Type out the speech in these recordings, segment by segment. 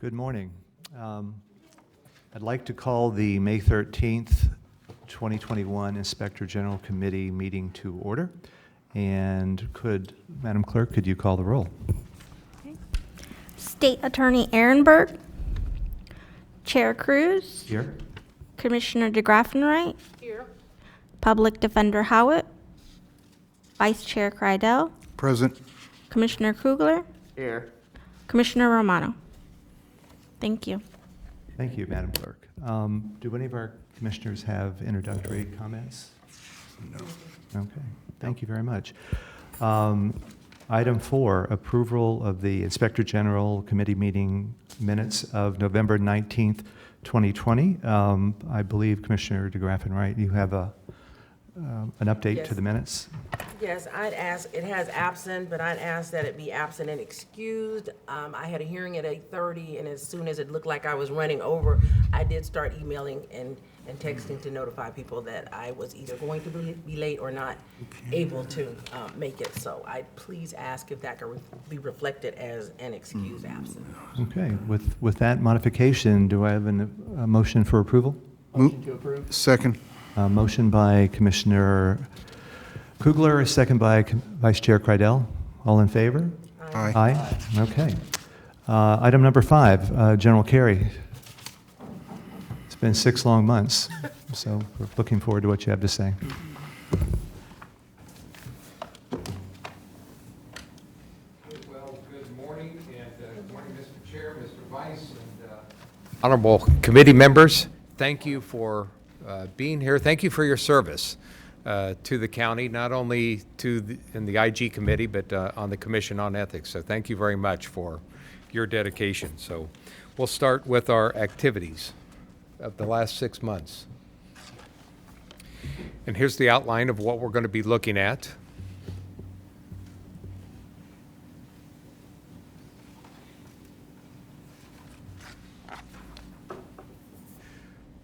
Good morning. I'd like to call the May 13th, 2021 Inspector General Committee meeting to order. And Madam Clerk, could you call the roll? Okay. State Attorney Ehrenberg, Chair Cruz, Here. Commissioner DeGraffenreich, here. Public Defender Howitt, Vice Chair Kreidel, Present. Commissioner Kugler, Here. Commissioner Romano. Thank you. Thank you, Madam Clerk. Do any of our commissioners have introductory comments? No. Okay, thank you very much. Item 4, approval of the Inspector General Committee meeting minutes of November 19th, 2020. I believe Commissioner DeGraffenreich, you have an update to the minutes? Yes, I'd ask, it has absent, but I'd ask that it be absent and excused. I had a hearing at 8:30, and as soon as it looked like I was running over, I did start emailing and texting to notify people that I was either going to be late or not able to make it. So I'd please ask if that could be reflected as an excused absence. Okay, with that modification, do I have a motion for approval? Motion to approve. Second. Motion by Commissioner Kugler, a second by Vice Chair Kreidel. All in favor? Aye. Aye. Okay. Item number 5, General Carey. It's been 6 long months, so we're looking forward to what you have to say. Well, good morning, and good morning, Mr. Chair, Mr. Vice, and honorable committee members. Thank you for being here. Thank you for your service to the county, not only in the IG committee, but on the Commission on Ethics. So thank you very much for your dedication. So we'll start with our activities of the last 6 months. And here's the outline of what we're going to be looking at.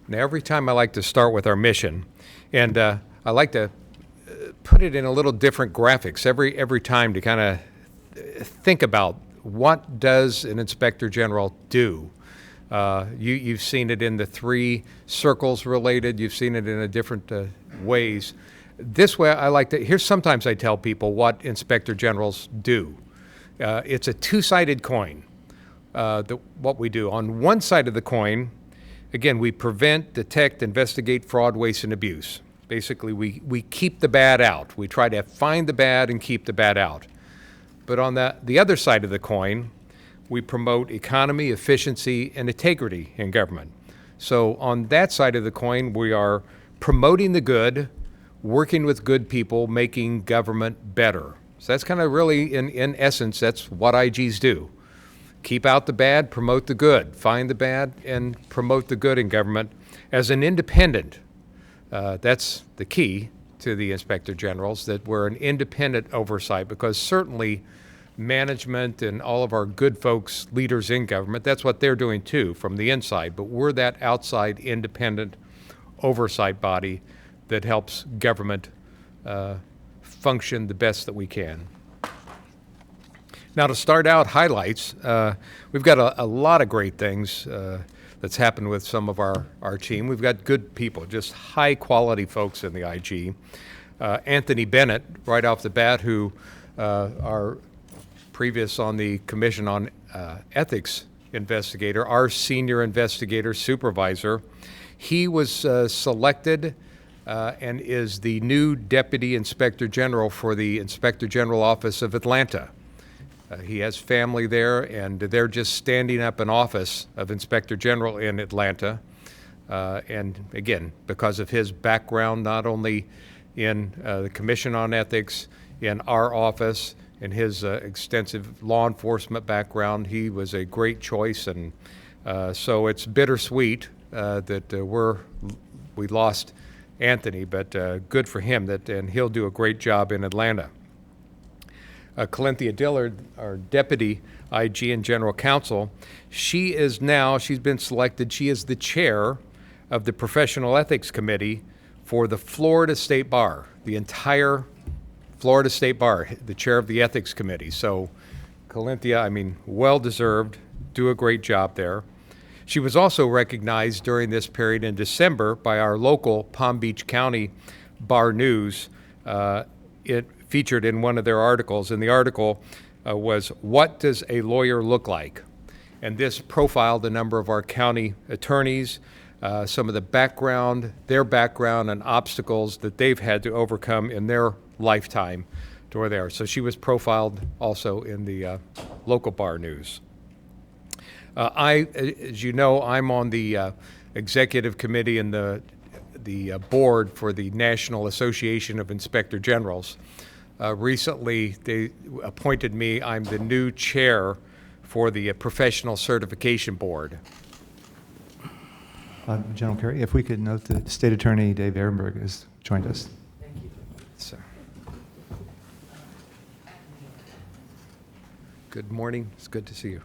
Now, every time I like to start with our mission, and I like to put it in a little different graphics every time to kind of think about what does an Inspector General do. You've seen it in the 3 circles related. You've seen it in a different ways. This way, I like to. Sometimes I tell people what Inspector Generals do. It's a two-sided coin. What we do on one side of the coin. Again, we prevent, detect, investigate fraud, waste, and abuse. Basically, we keep the bad out. We try to find the bad and keep the bad out. But on the other side of the coin, we promote economy, efficiency, and integrity in government. So on that side of the coin, we are promoting the good, working with good people, making government better. So that's kind of really, in essence, that's what IGs do. Keep out the bad, promote the good. Find the bad and promote the good in government. As an independent, that's the key to the Inspector Generals, that we're an independent oversight, because certainly management and all of our good folks, leaders in government, that's what they're doing too from the inside. But we're that outside independent oversight body that helps government function the best that we can. Now, to start out, highlights. We've got a lot of great things that's happened with some of our team. We've got good people, just high-quality folks in the IG. Anthony Bennett, right off the bat, who our previous on the Commission on Ethics investigator, our senior investigator supervisor, he was selected and is the new Deputy Inspector General for the Inspector General Office of Atlanta. He has family there, and they're just standing up an office of Inspector General in Atlanta. And again, because of his background, not only in the Commission on Ethics, in our office, in his extensive law enforcement background, he was a great choice. And so it's bittersweet that we lost Anthony, but good for him, and he'll do a great job in Atlanta. Calenthia Dillard, our Deputy IG and General Counsel, she's been selected, she is the chair of the Professional Ethics Committee for the Florida State Bar, the entire Florida State Bar, the chair of the Ethics Committee. So Calenthia, well-deserved, do a great job there. She was also recognized during this period in December by our local Palm Beach County Bar News. It featured in one of their articles, and the article was, "What Does a Lawyer Look Like?" And this profiled a number of our county attorneys, some of their background and obstacles that they've had to overcome in their lifetime to where they are. So she was profiled also in the local Bar News. As you know, I'm on the executive committee and the board for the National Association of Inspector Generals. Recently, they appointed me. I'm the new chair for the Professional Certification Board. General Kerry, if we could note that State Attorney Dave Ehrenberg has joined us. So, good morning. It's good to see you.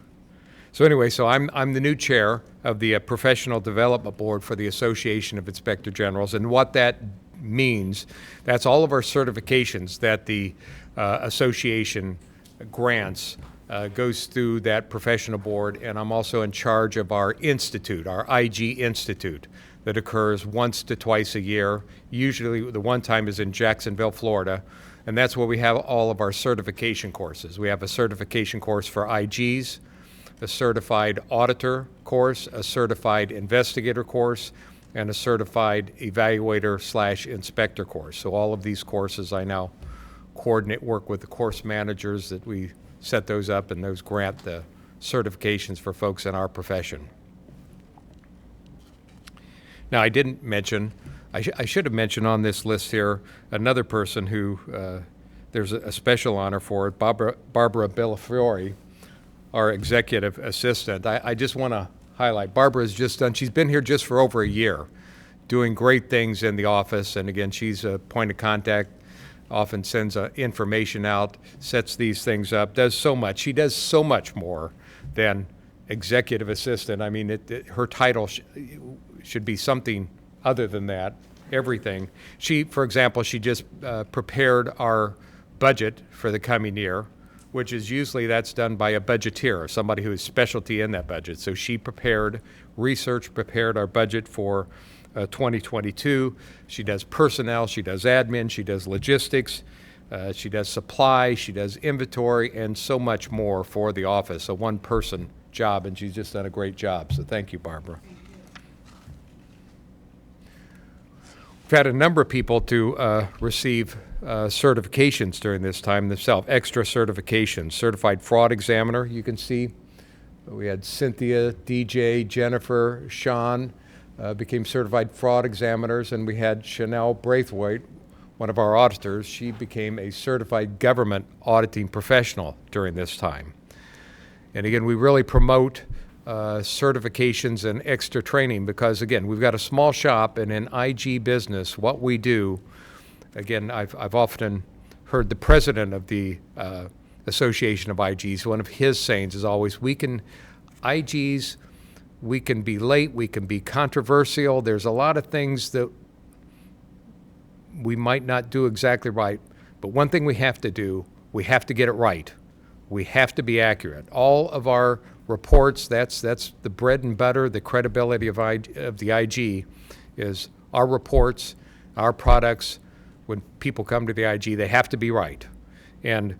So anyway, I'm the new chair of the Professional Development Board for the Association of Inspector Generals, and what that means, that's all of our certifications that the association grants goes through that professional board, and I'm also in charge of our institute, our IG Institute, that occurs once to twice a year. Usually the one time is in Jacksonville, Florida, and that's where we have all of our certification courses. We have a certification course for IGs, a certified auditor course, a certified investigator course, and a certified evaluator/inspector course. So all of these courses I now coordinate, work with the course managers that we set those up, and those grant the certifications for folks in our profession. Now, I didn't mention, I should have mentioned on this list here, another person who there's a special honor for it, Barbara Bellafiore, our executive assistant. I just want to highlight, Barbara has just done, she's been here just for over a year, doing great things in the office, and again, she's a point of contact, often sends information out, sets these things up, does so much. She does so much more than executive assistant. I mean, her title should be something other than that, everything. For example, she just prepared our budget for the coming year, which is usually that's done by a budgeteer, somebody who is specialty in that budget. So she prepared our budget for 2022. She does personnel, she does admin, she does logistics, she does supply, she does inventory, and so much more for the office, a one-person job, and she's just done a great job. So thank you, Barbara. We've had a number of people to receive certifications during this time themselves, extra certifications. Certified fraud examiner, you can see. We had Cynthia, DJ, Jennifer, Sean became certified fraud examiners, and we had Chanel Braithwaite, one of our auditors. She became a certified government auditing professional during this time. And again, we really promote certifications and extra training because, again, we've got a small shop, and in IG business, what we do, again, I've often heard the president of the Association of IGs, one of his sayings is always, IGs, we can be late, we can be controversial, there's a lot of things that we might not do exactly right, but one thing we have to do, we have to get it right. We have to be accurate. All of our reports, that's the bread and butter, the credibility of the IG is our reports, our products. When people come to the IG, they have to be right. And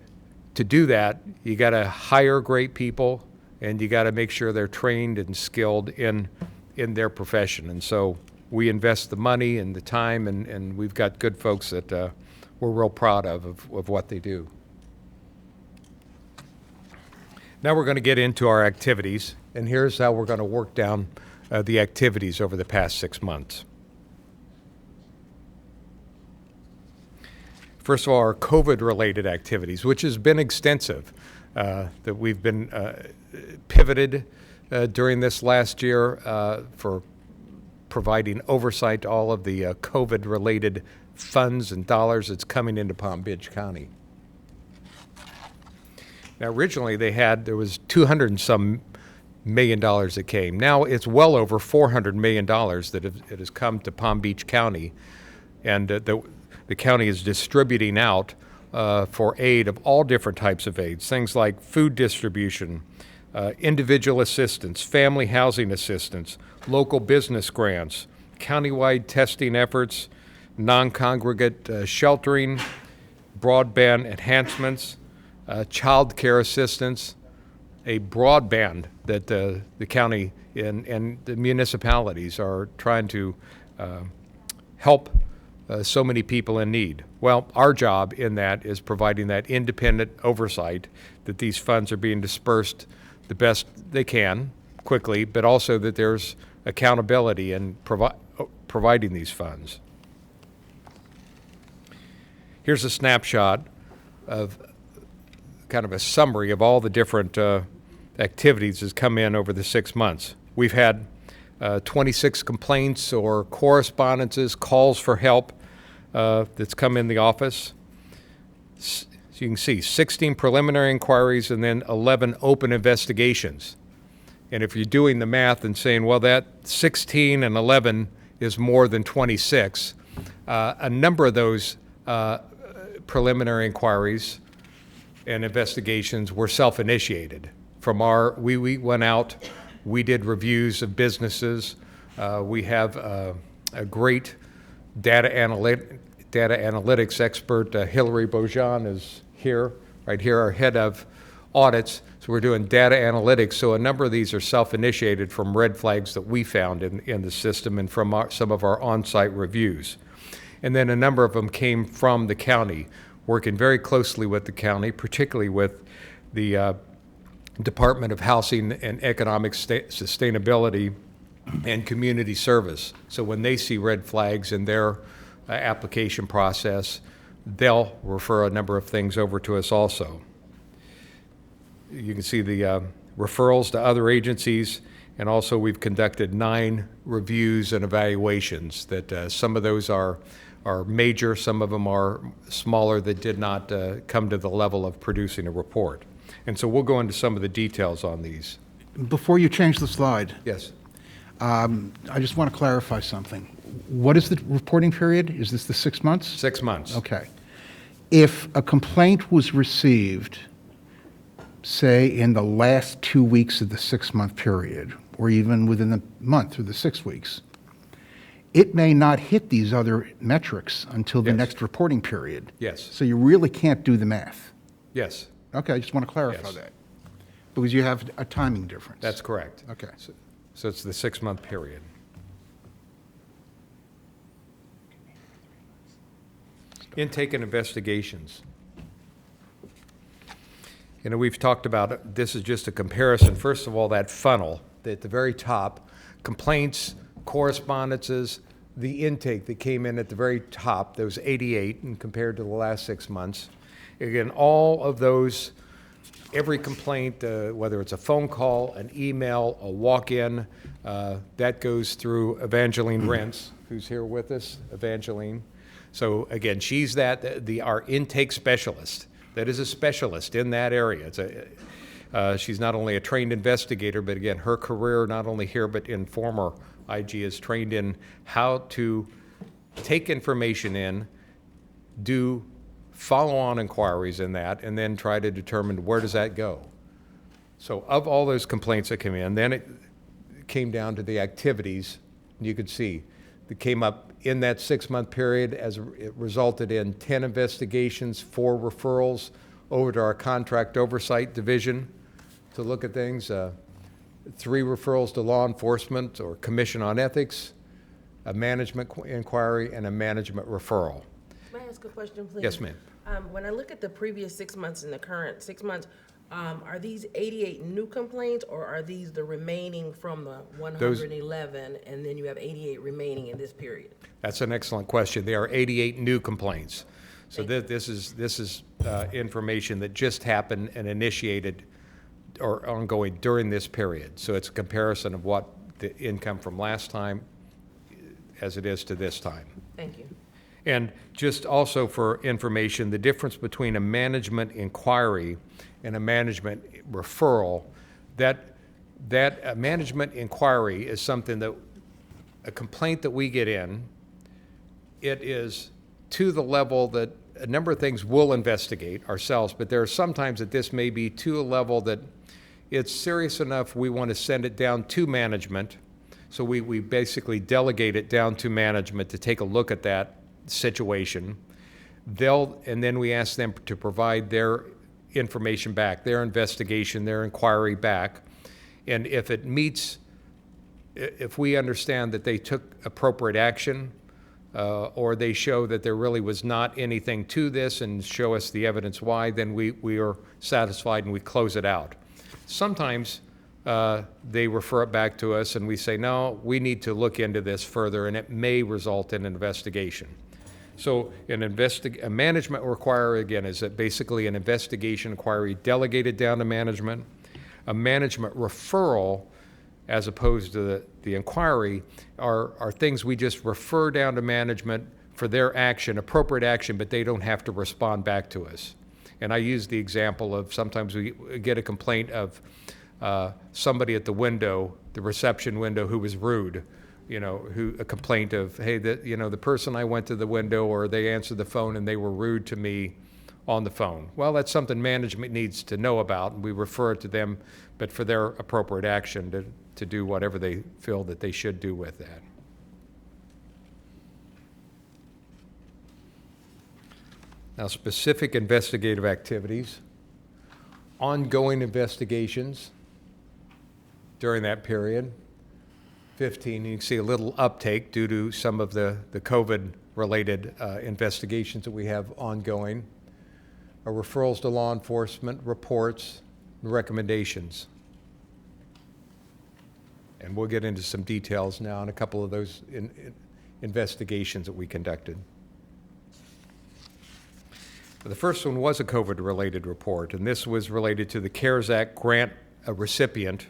to do that, you got to hire great people, and you got to make sure they're trained and skilled in their profession. And so we invest the money and the time, and we've got good folks that we're real proud of what they do. Now we're going to get into our activities, and here's how we're going to work down the activities over the past 6 months. First of all, our COVID-related activities, which has been extensive, that we've been pivoted during this last year for providing oversight to all of the COVID-related funds and dollars that's coming into Palm Beach County. Now, originally there was $200 and some million that came. Now it's well over $400 million that has come to Palm Beach County, and the county is distributing out for aid of all different types of aids, things like food distribution, individual assistance, family housing assistance, local business grants, countywide testing efforts, non-congregate sheltering, broadband enhancements, child care assistance, a broadband that the county and the municipalities are trying to help so many people in need. Well, our job in that is providing that independent oversight that these funds are being dispersed the best they can quickly, but also that there's accountability in providing these funds. Here's a snapshot of kind of a summary of all the different activities that's come in over the 6 months. We've had 26 complaints or correspondences, calls for help that's come in the office. So you can see 16 preliminary inquiries and then 11 open investigations. And if you're doing the math and saying, well, that 16 and 11 is more than 26, a number of those preliminary inquiries and investigations were self-initiated. From we went out, we did reviews of businesses. We have a great data analytics expert. Hillary Bojan is here, right here, our head of audits. So we're doing data analytics. So a number of these are self-initiated from red flags that we found in the system and from some of our on-site reviews. And then a number of them came from the county, working very closely with the county, particularly with the Department of Housing and Economic Sustainability and Community Service. So when they see red flags in their application process, they'll refer a number of things over to us also. You can see the referrals to other agencies, and also we've conducted 9 reviews and evaluations that some of those are major, some of them are smaller that did not come to the level of producing a report. And so we'll go into some of the details on these. Before you change the slide, Yes. I just want to clarify something. What is the reporting period? Is this the 6 months? 6 months. Okay. If a complaint was received, say, in the last 2 weeks of the 6-month period, or even within the month or the 6 weeks, it may not hit these other metrics until the Yes. next reporting period. Yes. So you really can't do the math. Yes, Okay, I just want to clarify Yes. that. Because you have a timing difference. that's correct. Okay. So it's the 6-month period. Intake and investigations. You know, we've talked about it. This is just a comparison. First of all, that funnel at the very top, complaints, correspondences, the intake that came in at the very top, those 88, and compared to the last 6 months. Again, all of those, every complaint, whether it's a phone call, an email, a walk-in, that goes through Evangeline Rentz, who's here with us, Evangeline. So again, she's our intake specialist. That is a specialist in that area. She's not only a trained investigator, but again, her career, not only here, but in former IG, is trained in how to take information in, do follow-on inquiries in that, and then try to determine where does that go. So of all those complaints that came in, then it came down to the activities. You could see that came up in that 6-month period as it resulted in 10 investigations, 4 referrals over to our contract oversight division to look at things, 3 referrals to law enforcement or commission on ethics, a management inquiry, and a management referral. May I ask a question, please? Yes, ma'am. When I look at the previous 6 months and the current 6 months, are these 88 new complaints, or are these the remaining from the 111, and then you have 88 remaining in this period? That's an excellent question. There are 88 new complaints. So this is information that just happened and initiated or ongoing during this period. So it's a comparison of what the income from last time as it is to this time. Thank you. And just also for information, the difference between a management inquiry and a management referral, that a management inquiry is something that, a complaint that we get in, it is to the level that a number of things we'll investigate ourselves, but there are sometimes that this may be to a level that it's serious enough, we want to send it down to management. So we basically delegate it down to management to take a look at that situation. And then we ask them to provide their information back, their investigation, their inquiry back. And if it meets, if we understand that they took appropriate action, or they show that there really was not anything to this and show us the evidence why, then we are satisfied and we close it out. Sometimes they refer it back to us and we say, no, we need to look into this further, and it may result in an investigation. So a management inquiry, again, is basically an investigation inquiry delegated down to management. A management referral, as opposed to the inquiry, are things we just refer down to management for their action, appropriate action, but they don't have to respond back to us. And I use the example of sometimes we get a complaint of somebody at the window, the reception window, who was rude. A complaint of, hey, the person I went to the window, or they answered the phone and they were rude to me on the phone. Well, that's something management needs to know about, and we refer it to them, but for their appropriate action to do whatever they feel that they should do with that. Now, specific investigative activities, ongoing investigations during that period. 15, you can see a little uptake due to some of the COVID-related investigations that we have ongoing. Our referrals to law enforcement, reports, and recommendations. And we'll get into some details now on a couple of those investigations that we conducted. The first one was a COVID-related report, and this was related to the CARES Act grant recipient.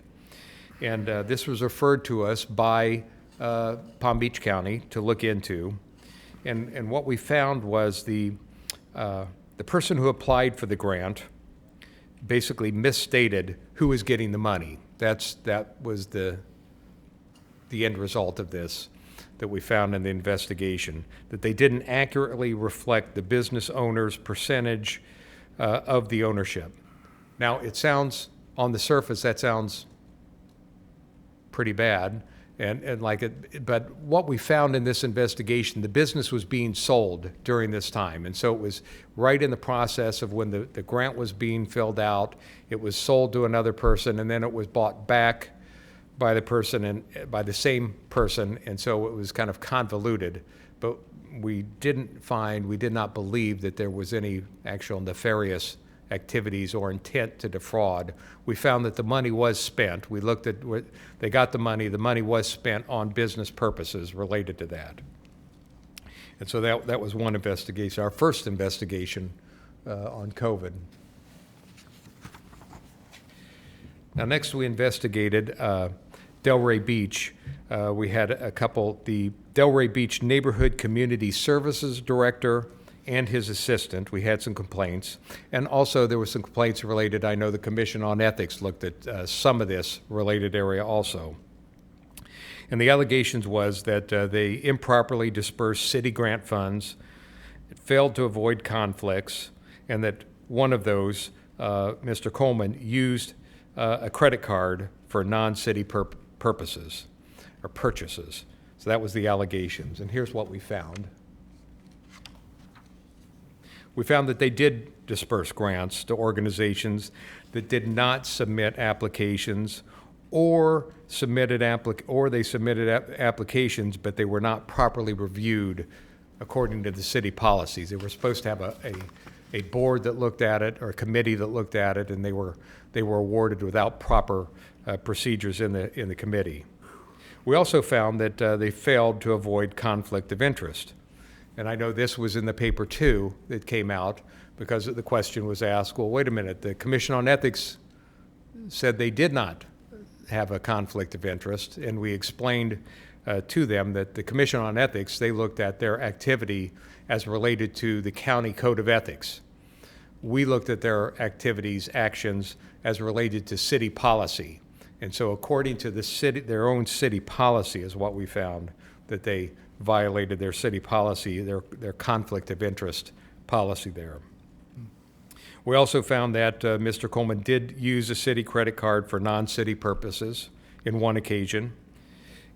And this was referred to us by Palm Beach County to look into. And what we found was the person who applied for the grant basically misstated who was getting the money. That was the end result of this that we found in the investigation, that they didn't accurately reflect the business owner's percentage of the ownership. Now, it sounds, on the surface, that sounds pretty bad, and like it, but what we found in this investigation, the business was being sold during this time, and so it was right in the process of when the grant was being filled out. It was sold to another person, and then it was bought back by the person and by the same person, and so it was kind of convoluted. But we did not believe that there was any actual nefarious activities or intent to defraud. We found that the money was spent. We looked at where they got the money was spent on business purposes related to that. And so that was one investigation, our first investigation on COVID. Now, next we investigated Delray Beach. We had a couple, the Delray Beach Neighborhood Community Services Director and his assistant. We had some complaints. And also there were some complaints related, I know the Commission on Ethics looked at some of this related area also. And the allegations was that they improperly dispersed city grant funds, failed to avoid conflicts, and that one of those, Mr. Coleman, used a credit card for non-city purposes or purchases. So that was the allegations. And here's what we found. We found that they did disperse grants to organizations that did not submit applications, or they submitted applications, but they were not properly reviewed according to the city policies. They were supposed to have a board that looked at it, or a committee that looked at it, and they were awarded without proper procedures in the committee. We also found that they failed to avoid conflict of interest. And I know this was in the paper too that came out, because the question was asked, well, wait a minute, the Commission on Ethics said they did not have a conflict of interest, and we explained to them that the Commission on Ethics, they looked at their activity as related to the county code of ethics. We looked at their activities, actions, as related to city policy. And so according to the city, their own city policy is what we found, that they violated their city policy, their conflict of interest policy there. We also found that Mr. Coleman did use a city credit card for non-city purposes in one occasion.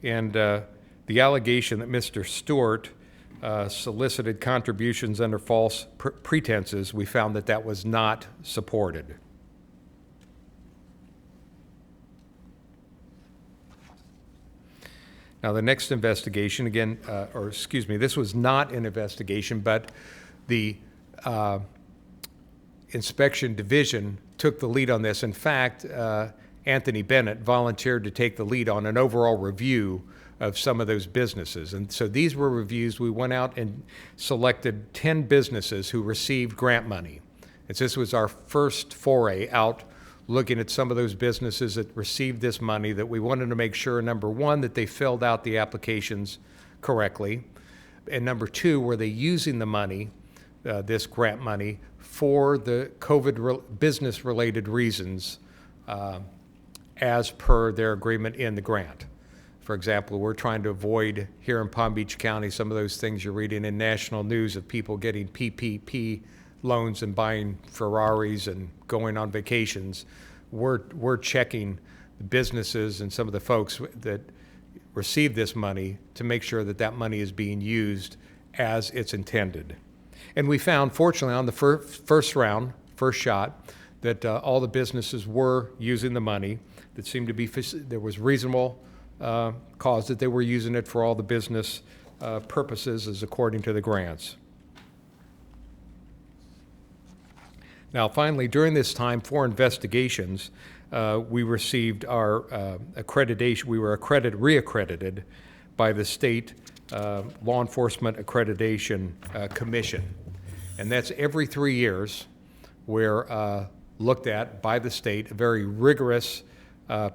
And the allegation that Mr. Stewart solicited contributions under false pretenses, we found that that was not supported. Now, the next investigation, again, this was not an investigation, but the inspection division took the lead on this. In fact, Anthony Bennett volunteered to take the lead on an overall review of some of those businesses. And so these were reviews. We went out and selected 10 businesses who received grant money. And so this was our first foray out looking at some of those businesses that received this money, that we wanted to make sure, number one, that they filled out the applications correctly. And number two, were they using the money, this grant money, for the COVID business-related reasons as per their agreement in the grant. For example, we're trying to avoid here in Palm Beach County some of those things you're reading in national news of people getting PPP loans and buying Ferraris and going on vacations. We're checking the businesses and some of the folks that receive this money to make sure that that money is being used as it's intended. And we found, fortunately, on the first shot, that all the businesses were using the money. That seemed to be, there was reasonable cause that they were using it for all the business purposes as according to the grants. Now, finally, during this time for investigations, we received our accreditation. We were reaccredited by the State Law Enforcement Accreditation Commission. And that's every 3 years. We're looked at by the state, a very rigorous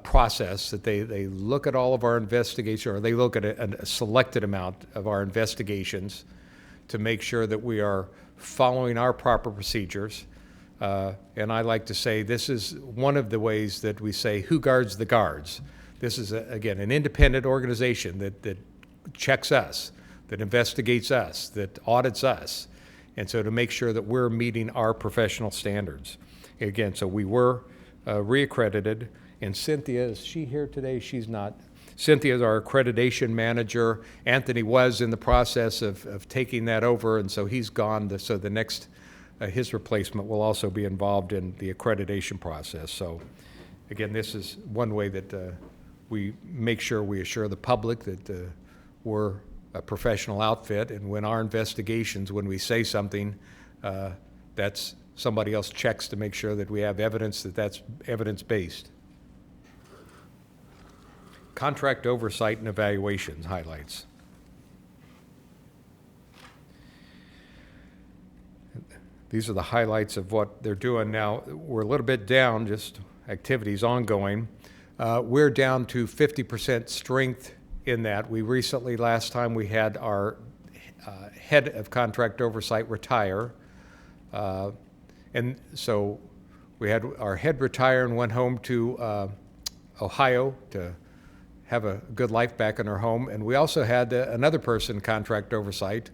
process that they look at all of our investigations, or they look at a selected amount of our investigations to make sure that we are following our proper procedures. And I like to say this is one of the ways that we say, who guards the guards? This is, again, an independent organization that checks us, that investigates us, that audits us. And so to make sure that we're meeting our professional standards. Again, so we were reaccredited. And Cynthia, is she here today? She's not. Cynthia is our accreditation manager. Anthony was in the process of taking that over, and so he's gone. So the next, his replacement will also be involved in the accreditation process. So again, this is one way that we make sure we assure the public that we're a professional outfit, and when our investigations, when we say something, that's somebody else checks to make sure that we have evidence that's evidence-based. Contract oversight and evaluations highlights. These are the highlights of what they're doing now. We're a little bit down, just activities ongoing. We're down to 50% strength in that. We recently, last time, we had our head of contract oversight retire. And so we had our head retire and went home to Ohio to have a good life back in her home. And we also had another person, contract oversight,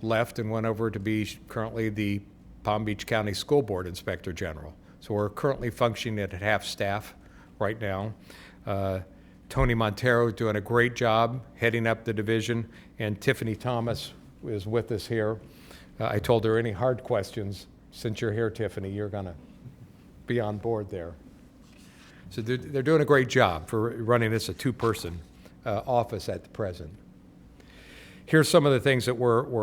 left and went over to be currently the Palm Beach County School Board Inspector General. So we're currently functioning at half staff right now. Tony Montero is doing a great job heading up the division, and Tiffany Thomas is with us here. I told her any hard questions, since you're here, Tiffany, you're going to be on board there. So they're doing a great job for running this a two-person office at the present. Here's some of the things that we're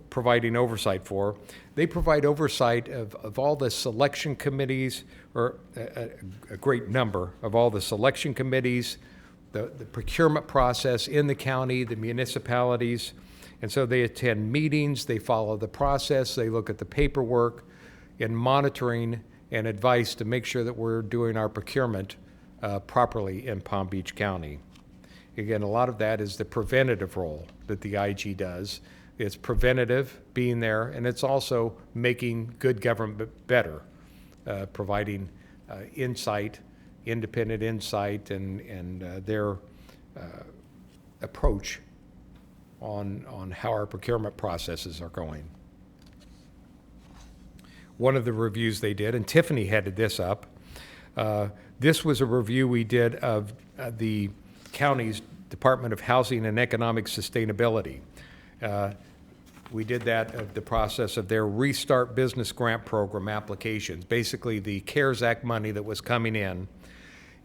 providing oversight for. They provide oversight of all the selection committees, or a great number of all the selection committees, the procurement process in the county, the municipalities. And so they attend meetings, they follow the process, they look at the paperwork and monitoring and advice to make sure that we're doing our procurement properly in Palm Beach County. Again, a lot of that is the preventative role that the IG does. It's preventative, being there, and it's also making good government better, providing insight, independent insight, and their approach on how our procurement processes are going. one of the reviews they did, and Tiffany headed this up. This was a review we did of the county's Department of Housing and Economic Sustainability. We did that of the process of their Restart Business Grant Program applications, basically the CARES Act money that was coming in.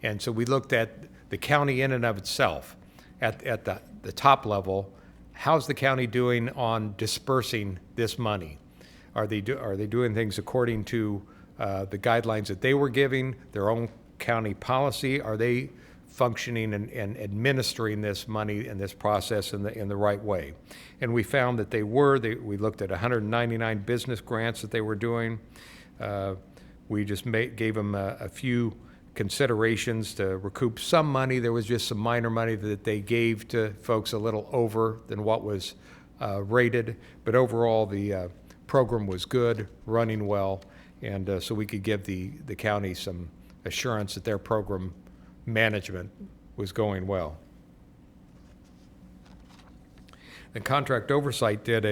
And so we looked at the county in and of itself at the top level. How's the county doing on dispersing this money? Are they doing things according to the guidelines that they were giving, their own county policy? Are they functioning and administering this money and this process in the right way? And we found that they were. We looked at 199 business grants that they were doing. We just gave them a few considerations to recoup some money. There was just some minor money that they gave to folks a little over than what was rated. But overall, the program was good, running well, and so we could give the county some assurance that their program management was going well. The contract oversight did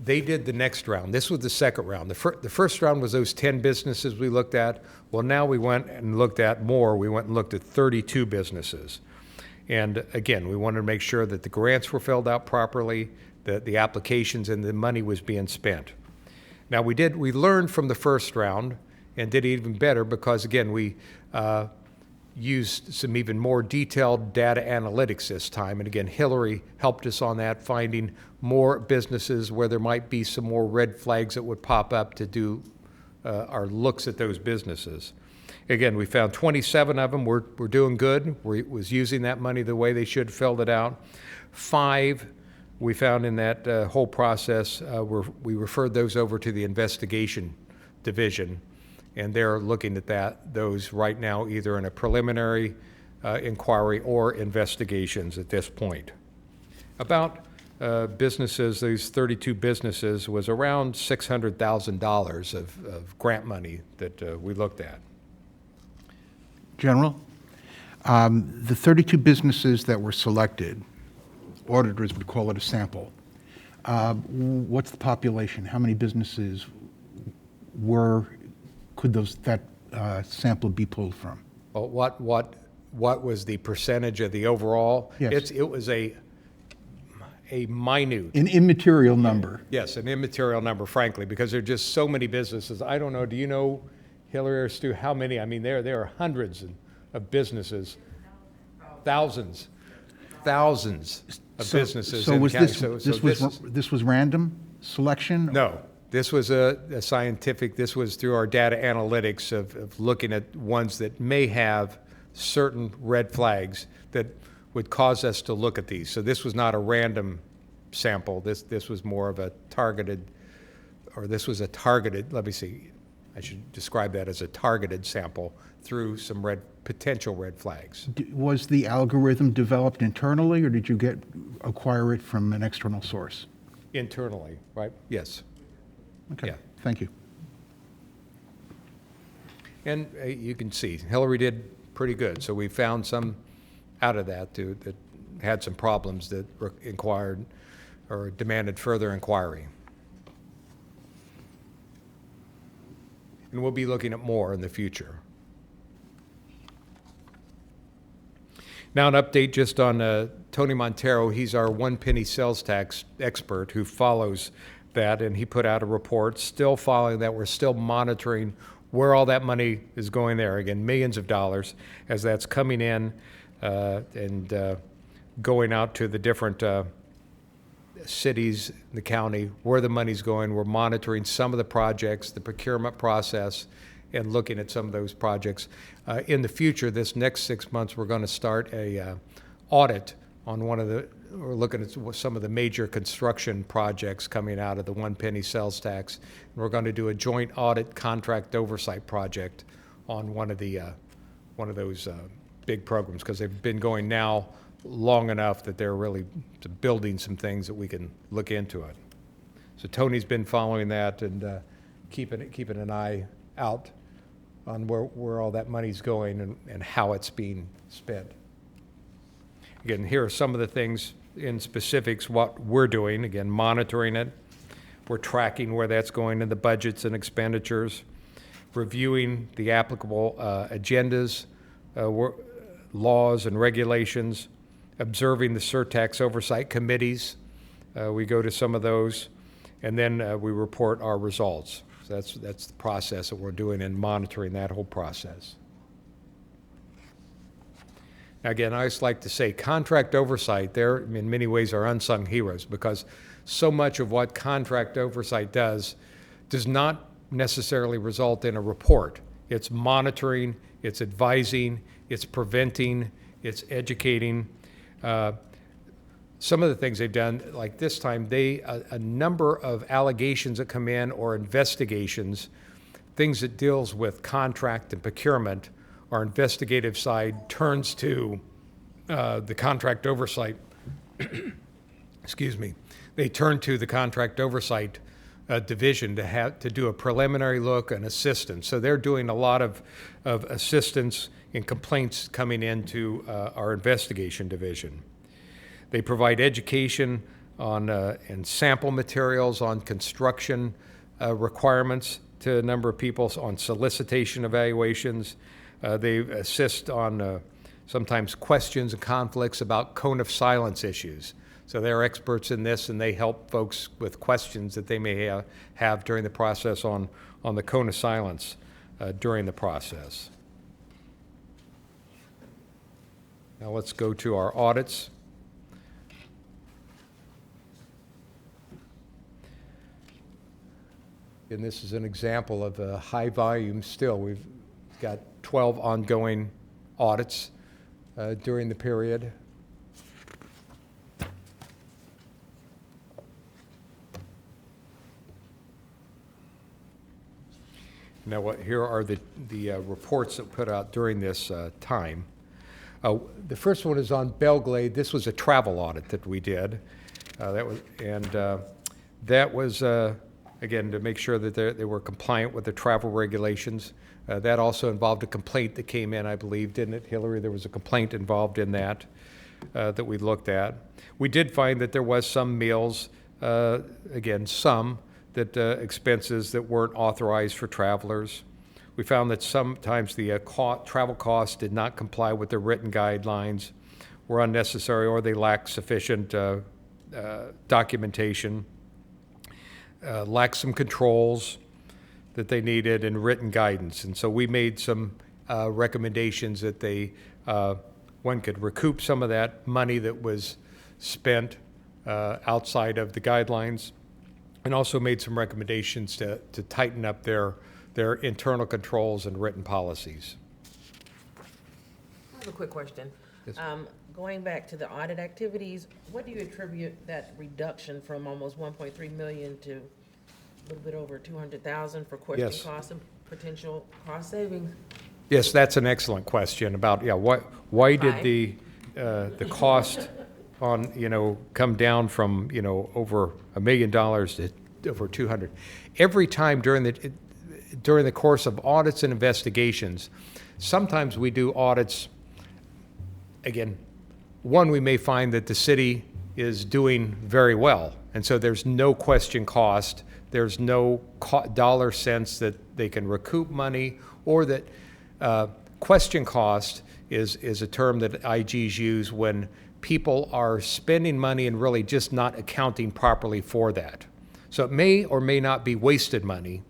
they did the next round. This was the second round. The first round was those 10 businesses we looked at. Well, now we went and looked at more. We went and looked at 32 businesses. And again, we wanted to make sure that the grants were filled out properly, that the applications and the money was being spent. Now we learned from the first round and did even better because, again, we used some even more detailed data analytics this time. And again, Hillary helped us on that, finding more businesses where there might be some more red flags that would pop up to do our looks at those businesses. Again, we found 27 of them were doing good, was using that money the way they should, filled it out. 5 we found in that whole process, we referred those over to the investigation division. And they're looking at those right now, either in a preliminary inquiry or investigations at this point. About businesses, these 32 businesses, was around $600,000 of grant money that we looked at. General, the 32 businesses that were selected, auditors would call it a sample. What's the population? How many businesses could that sample be pulled from? Well, what was the percentage of the overall? Yes. It was a minute. An immaterial number. Yes, an immaterial number, frankly, because there are just so many businesses. I don't know, do you know, Hillary or Stu, how many? I mean, there are hundreds of businesses, thousands of businesses So in was the county. this was random selection? No, this was a scientific, this was through our data analytics of looking at ones that may have certain red flags that would cause us to look at these. So this was not a random sample. This was more of a targeted, let me see, I should describe that as a targeted sample through some potential red flags. Was the algorithm developed internally, or did you acquire it from an external source? Internally, right? Yes. Okay, Yeah. thank you. And you can see, Hillary did pretty good. So we found some out of that that had some problems that inquired or demanded further inquiry. And we'll be looking at more in the future. Now an update just on Tony Montero. He's our one penny sales tax expert who follows that, and he put out a report still following that. We're still monitoring where all that money is going there. Again, millions of dollars as that's coming in and going out to the different cities, the county, where the money's going. We're monitoring some of the projects, the procurement process, and looking at some of those projects. In the future, this next 6 months, we're going to start a audit on we're looking at some of the major construction projects coming out of the one penny sales tax. And we're going to do a joint audit contract oversight project on one of those big programs, because they've been going now long enough that they're really building some things that we can look into it. So Tony's been following that and keeping an eye out on where all that money's going and how it's being spent. Again, here are some of the things in specifics what we're doing. Again, monitoring it, We're tracking where that's going in the budgets and expenditures, reviewing the applicable agendas, laws and regulations, observing the surtax oversight committees. We go to some of those, and then we report our results. So that's the process that we're doing and monitoring that whole process. Now, again, I always like to say contract oversight, they're in many ways are unsung heroes, because so much of what contract oversight does not necessarily result in a report. It's monitoring, it's advising, it's preventing, it's educating. Some of the things they've done, like this time, a number of allegations that come in or investigations, things that deals with contract and procurement, our investigative side turns to the contract oversight. Excuse me. They turn to the contract oversight division to do a preliminary look and assistance. So they're doing a lot of assistance in complaints coming into our investigation division. They provide education on and sample materials on construction requirements to a number of people, on solicitation evaluations. They assist on sometimes questions and conflicts about cone of silence issues. So they're experts in this, and they help folks with questions that they may have during the process on the cone of silence during the process. Now let's go to our audits. And this is an example of a high volume still. We've got 12 ongoing audits during the period. Now, here are the reports that were put out during this time. The first one is on Belglade. This was a travel audit that we did. That was again, to make sure that they were compliant with the travel regulations. That also involved a complaint that came in, I believe, didn't it, Hillary? There was a complaint involved in that that we looked at. We did find that there was some meals, again, some that expenses that weren't authorized for travelers. We found that sometimes the travel costs did not comply with the written guidelines, were unnecessary, or they lacked sufficient documentation, lacked some controls that they needed and written guidance. And so we made some recommendations that one could recoup some of that money that was spent outside of the guidelines, and also made some recommendations to tighten up their internal controls and written policies. I have a quick question. Going back to the audit activities, what do you attribute that reduction from almost 1.3 million to a little bit over 200,000 for question Yes. costs and potential cost savings? Yes, that's an excellent question about, why did Right. the cost on, come down from, over $1 million to over 200. Every time during the course of audits and investigations, sometimes we do audits, again, one, we may find that the city is doing very well, and so there's no question cost, there's no dollar cents that they can recoup money, or that question cost is a term that IGs use when people are spending money and really just not accounting properly for that. So it may or may not be wasted money.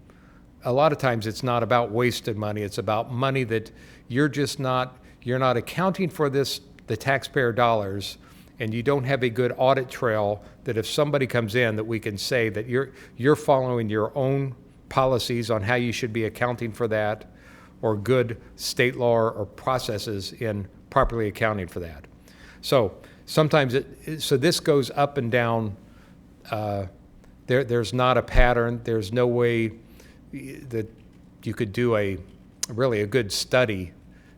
A lot of times it's not about wasted money, it's about money that you're not accounting for the taxpayer dollars, and you don't have a good audit trail that if somebody comes in that we can say that you're following your own policies on how you should be accounting for that, or good state law or processes in properly accounting for that. So sometimes so this goes up and down. There's not a pattern. There's no way that you could do a good study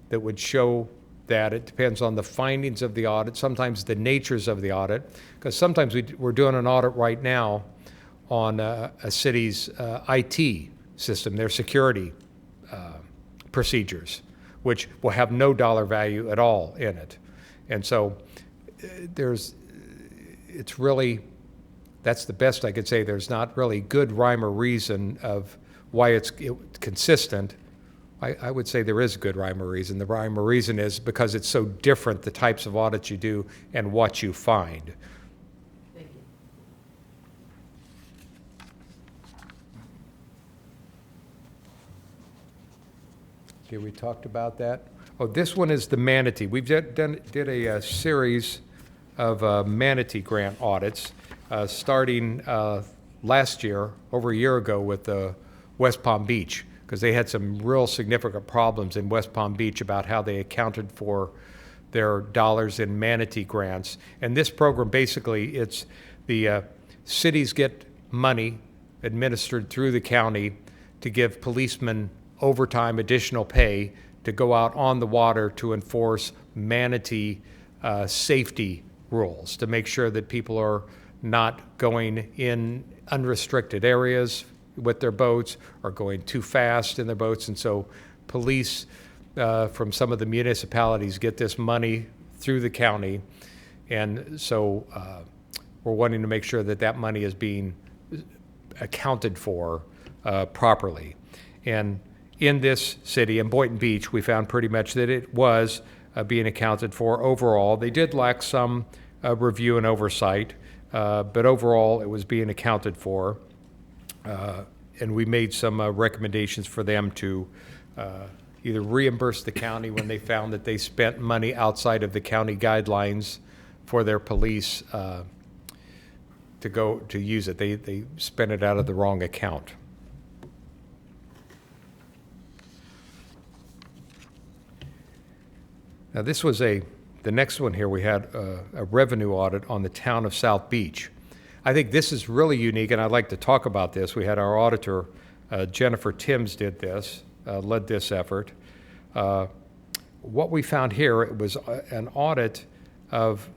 that would show that. It depends on the findings of the audit, sometimes the natures of the audit, because sometimes we're doing an audit right now on a city's IT system, their security procedures, which will have no dollar value at all in it. And so it's really That's the best I could say. There's not really good rhyme or reason of why it's consistent. I would say there is a good rhyme or reason. The rhyme or reason is because it's so different, the types of audits you do and what you find. Thank you. Okay, we talked about that. Oh, this one is the manatee. We've did a series of manatee grant audits, starting last year, over a year ago, with West Palm Beach, because they had some real significant problems in West Palm Beach about how they accounted for their dollars in manatee grants. And this program, basically, it's the cities get money administered through the county to give policemen overtime, additional pay to go out on the water to enforce manatee safety rules, to make sure that people are not going in unrestricted areas with their boats or going too fast in their boats. And so police from some of the municipalities get this money through the county. And so we're wanting to make sure that that money is being accounted for properly. And in this city, in Boynton Beach, we found pretty much that it was being accounted for overall. They did lack some review and oversight, but overall it was being accounted for. And we made some recommendations for them to either reimburse the county when they found that they spent money outside of the county guidelines for their police to use it. They spent it out of the wrong account. Now this was the next one here, we had a revenue audit on the town of South Beach. I think this is really unique, and I'd like to talk about this. We had our auditor, Jennifer Timms, did this, led this effort. What we found here, it was an audit of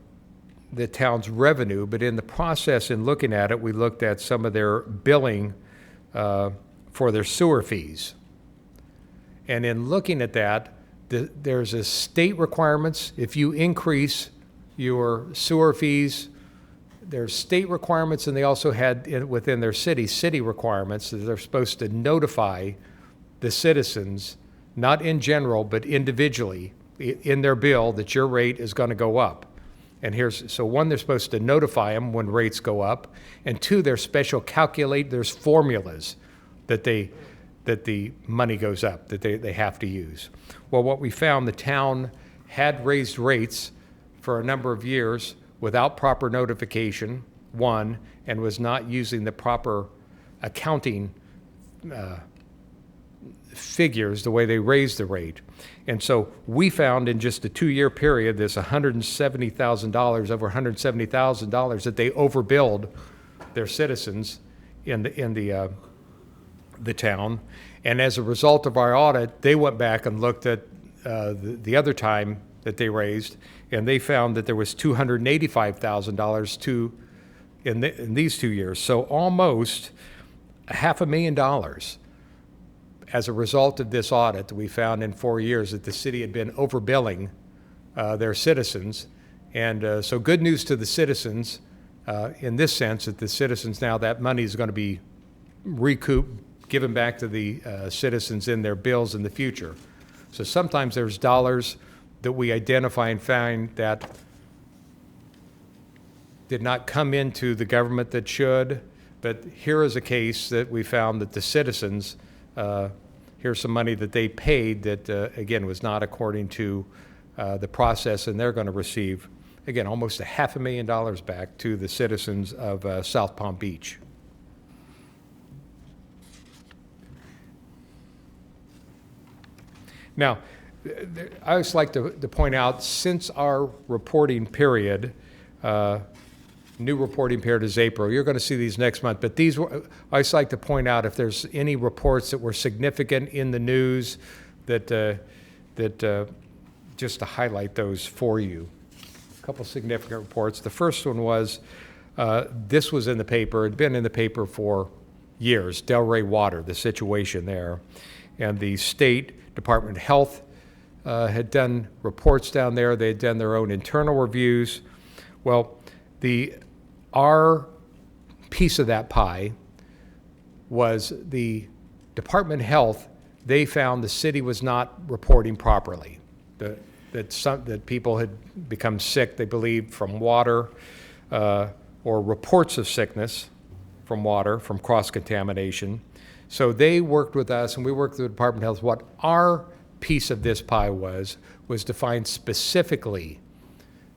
the town's revenue, but in the process, in looking at it, we looked at some of their billing for their sewer fees. And in looking at that, there's a state requirements. If you increase your sewer fees, there's state requirements, and they also had within their city requirements that they're supposed to notify the citizens, not in general, but individually in their bill, that your rate is going to go up. And so one, they're supposed to notify them when rates go up, and two, there's there's formulas that the money goes up, that they have to use. Well, what we found, the town had raised rates for a number of years without proper notification, one, and was not using the proper accounting figures the way they raised the rate. And so we found in just a 2-year period, this $170,000, over $170,000 that they overbilled their citizens in the town. And as a result of our audit, they went back and looked at the other time that they raised, and they found that there was $285,000 in these 2 years. So almost $500,000 as a result of this audit. We found in 4 years that the city had been overbilling their citizens. And so good news to the citizens in this sense, that the citizens now, that money is going to be recouped, given back to the citizens in their bills in the future. So sometimes there's dollars that we identify and find that did not come into the government that should, but here is a case that we found that the citizens, here's some money that they paid that, again, was not according to the process, and they're going to receive, again, almost $500,000 back to the citizens of South Palm Beach. Now, I always like to point out, since our reporting period, new reporting period is April. You're going to see these next month, but these were, I always like to point out if there's any reports that were significant in the news that just to highlight those for you. A couple significant reports. The first one was, this was in the paper, had been in the paper for years, Delray Water, the situation there. And the State Department of Health had done reports down there. They had done their own internal reviews. Well, our piece of that pie was the Department of Health. They found the city was not reporting properly, that people had become sick, they believed, from water, or reports of sickness from water, from cross-contamination. So they worked with us, and we worked with the Department of Health. What our piece of this pie was to find specifically,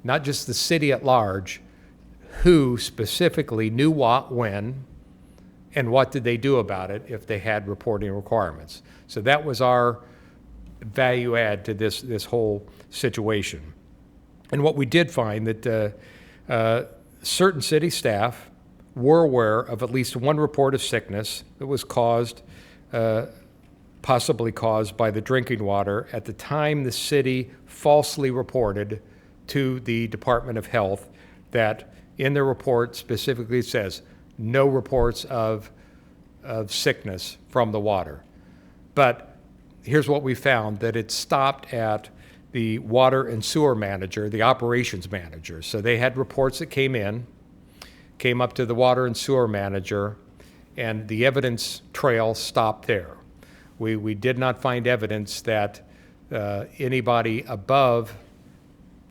not just the city at large, who specifically knew what, when, and what did they do about it if they had reporting requirements. So that was our value add to this whole situation. And what we did find that certain city staff were aware of at least one report of sickness that was possibly caused by the drinking water at the time the city falsely reported to the Department of Health that in their report specifically it says no reports of sickness from the water. But here's what we found, that it stopped at the water and sewer manager, the operations manager. So they had reports that came up to the water and sewer manager, and the evidence trail stopped there. We did not find evidence that anybody above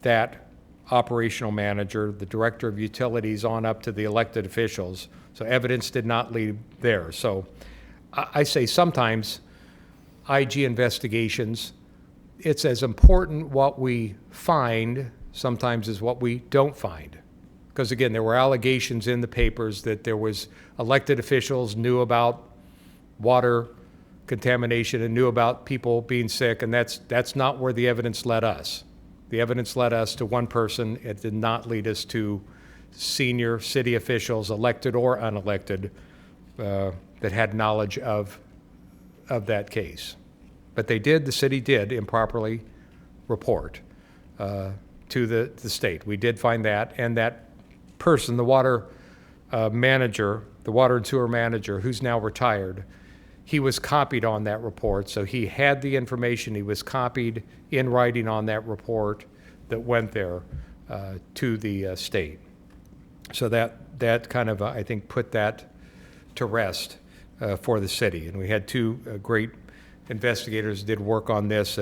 that operational manager, the director of utilities, on up to the elected officials. So evidence did not lead there. So I say sometimes IG investigations, it's as important what we find sometimes as what we don't find. Because again, there were allegations in the papers that there was elected officials knew about water contamination and knew about people being sick, and that's not where the evidence led us. The evidence led us to one person. It did not lead us to senior city officials, elected or unelected, that had knowledge of that case. But the city did improperly report to the state. We did find that, and that person, the water manager, the water and sewer manager, who's now retired, he was copied on that report. So he had the information. He was copied in writing on that report that went there to the state. So that kind of, I think, put that to rest for the city. And we had two great investigators did work on this,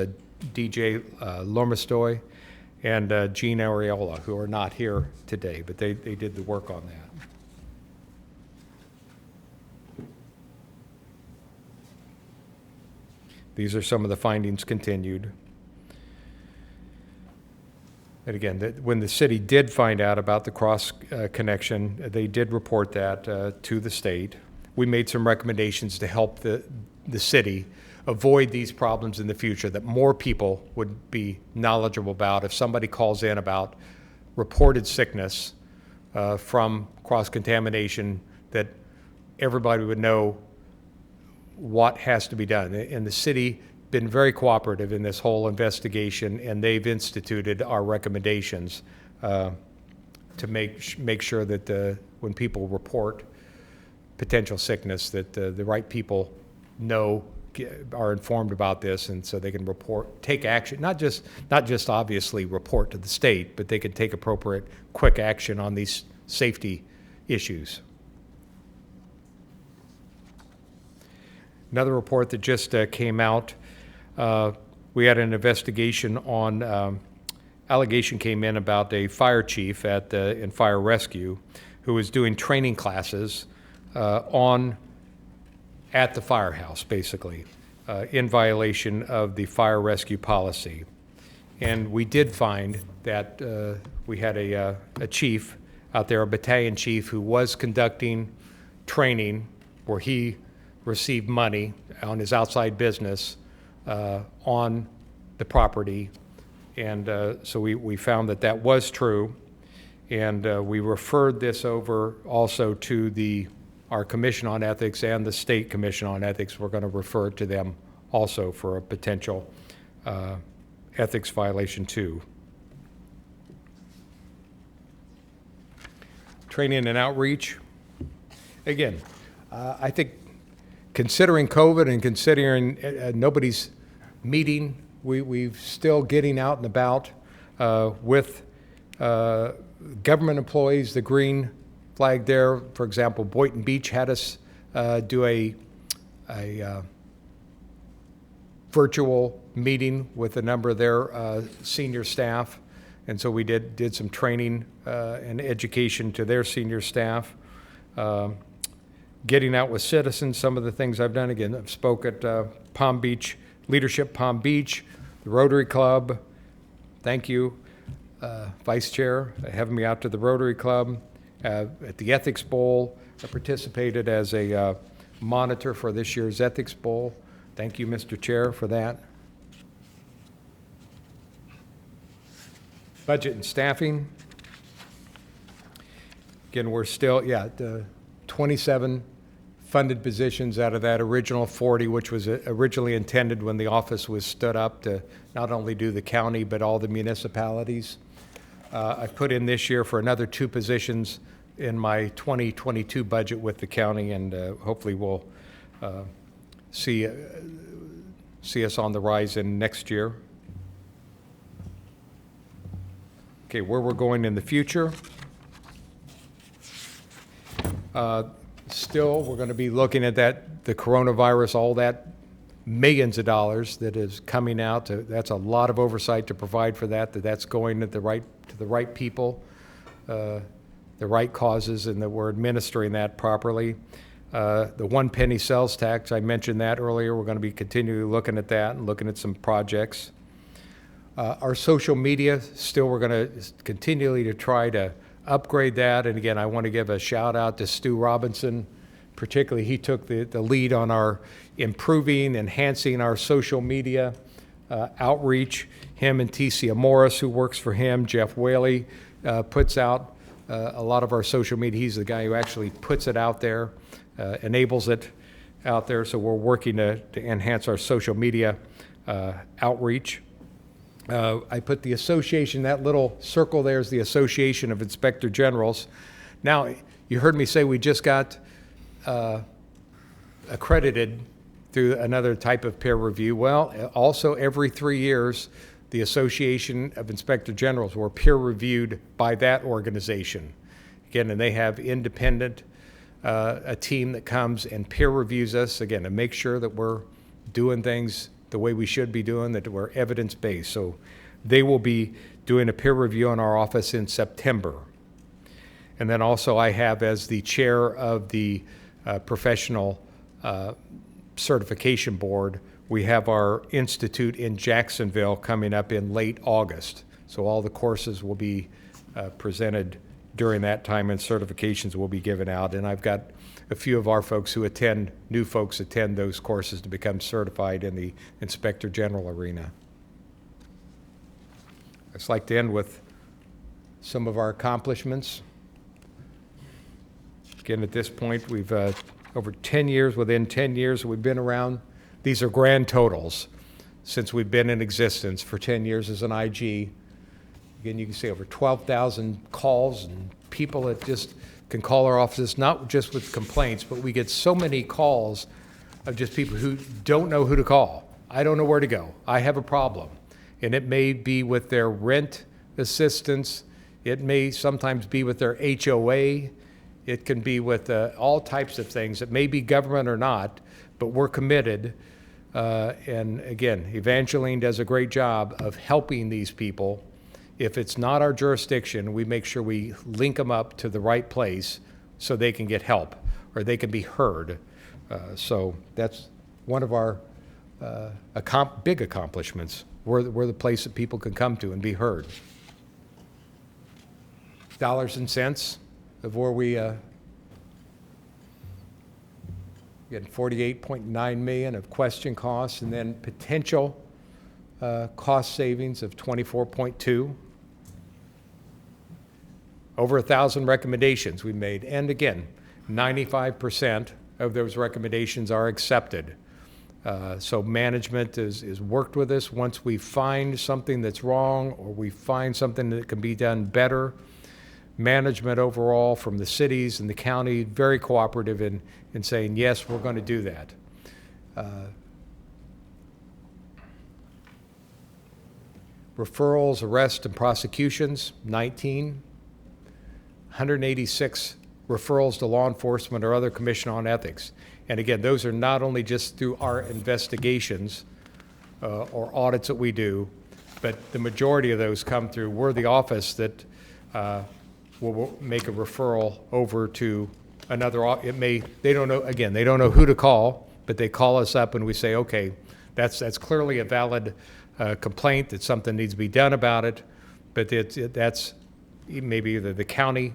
DJ Lormestoy and Gene Areola, who are not here today, but they did the work on that. These are some of the findings continued. And again, when the city did find out about the cross connection, they did report that to the state. We made some recommendations to help the city avoid these problems in the future, that more people would be knowledgeable about. If somebody calls in about reported sickness from cross-contamination, that everybody would know what has to be done. And the city been very cooperative in this whole investigation, and they've instituted our recommendations to make sure that when people report potential sickness, that the right people are informed about this, and so they can take action, not just obviously report to the state, but they can take appropriate quick action on these safety issues. Another report that just came out, we had an investigation on, allegation came in about a fire chief in fire rescue who was doing training classes at the firehouse, basically, in violation of the fire rescue policy. And we did find that we had a chief out there, a battalion chief, who was conducting training where he received money on his outside business on the property. And so we found that was true. And we referred this over also to our Commission on Ethics and the State Commission on Ethics. We're going to refer it to them also for a potential ethics violation too. Training and outreach. Again, I think considering COVID and considering nobody's meeting, we've still getting out and about with government employees, the green flagged there. For example, Boynton Beach had us do a virtual meeting with a number of their senior staff. And so we did some training and education to their senior staff. Getting out with citizens, some of the things I've done. Again, I've spoke at Palm Beach, Leadership Palm Beach, the Rotary Club. Thank you, Vice Chair, having me out to the Rotary Club. At the Ethics Bowl, I participated as a monitor for this year's Ethics Bowl. Thank you, Mr. Chair, for that. Budget and staffing. Again, we're still, 27 funded positions out of that original 40, which was originally intended when the office was stood up to not only do the county, but all the municipalities. I put in this year for another 2 positions in my 2022 budget with the county, and hopefully we'll see us on the rise in next year. Okay, where we're going in the future. Still, we're going to be looking at the coronavirus, all that millions of dollars that is coming out. That's a lot of oversight to provide for that's going to the right people, the right causes, and that we're administering that properly. The 1 penny sales tax, I mentioned that earlier. We're going to be continually looking at that and looking at some projects. Our social media, still we're going to continually to try to upgrade that. And again, I want to give a shout out to Stu Robinson. Particularly, he took the lead on our enhancing our social media outreach. Him and T.C. Morris, who works for him, Jeff Whaley, puts out a lot of our social media. He's the guy who actually puts it out there, enables it out there. So we're working to enhance our social media outreach. I put the association, that little circle there is the Association of Inspector Generals. Now, you heard me say we just got accredited through another type of peer review. Well, also every 3 years, the Association of Inspector Generals were peer reviewed by that organization. Again, and they have independent, a team that comes and peer reviews us, again, to make sure that we're doing things the way we should be doing, that we're evidence-based. So they will be doing a peer review in our office in September. And then also I have, as the chair of the professional certification board, we have our institute in Jacksonville coming up in late August. So all the courses will be presented during that time, and certifications will be given out. And I've got a few of our folks who attend, new folks attend those courses to become certified in the Inspector General arena. I'd just like to end with some of our accomplishments. Again, at this point, we've over 10 years, within 10 years we've been around. These are grand totals since we've been in existence for 10 years as an IG. Again, you can see over 12,000 calls and people that just can call our offices, not just with complaints, but we get so many calls of just people who don't know who to call. I don't know where to go. I have a problem. And it may be with their rent assistance. It may sometimes be with their HOA. It can be with all types of things. It may be government or not, but we're committed. And again, Evangeline does a great job of helping these people. If it's not our jurisdiction, we make sure we link them up to the right place so they can get help or they can be heard. So that's one of our big accomplishments. We're the place that people can come to and be heard. Dollars and cents of where we get $48.9 million of question costs, and then potential cost savings of 24.2. Over 1,000 recommendations we made, and again, 95% of those recommendations are accepted. So management is worked with us. Once we find something that's wrong or we find something that can be done better, management overall from the cities and the county, very cooperative in saying, yes, we're going to do that. Referrals, arrests, and prosecutions, 19. 186 referrals to law enforcement or other commission on ethics. And again, those are not only just through our investigations or audits that we do, but the majority of those come through, we're the office that will make a referral over to another, they don't know, again, they don't know who to call, but they call us up and we say, okay, that's clearly a valid complaint, that something needs to be done about it, but that's maybe either the county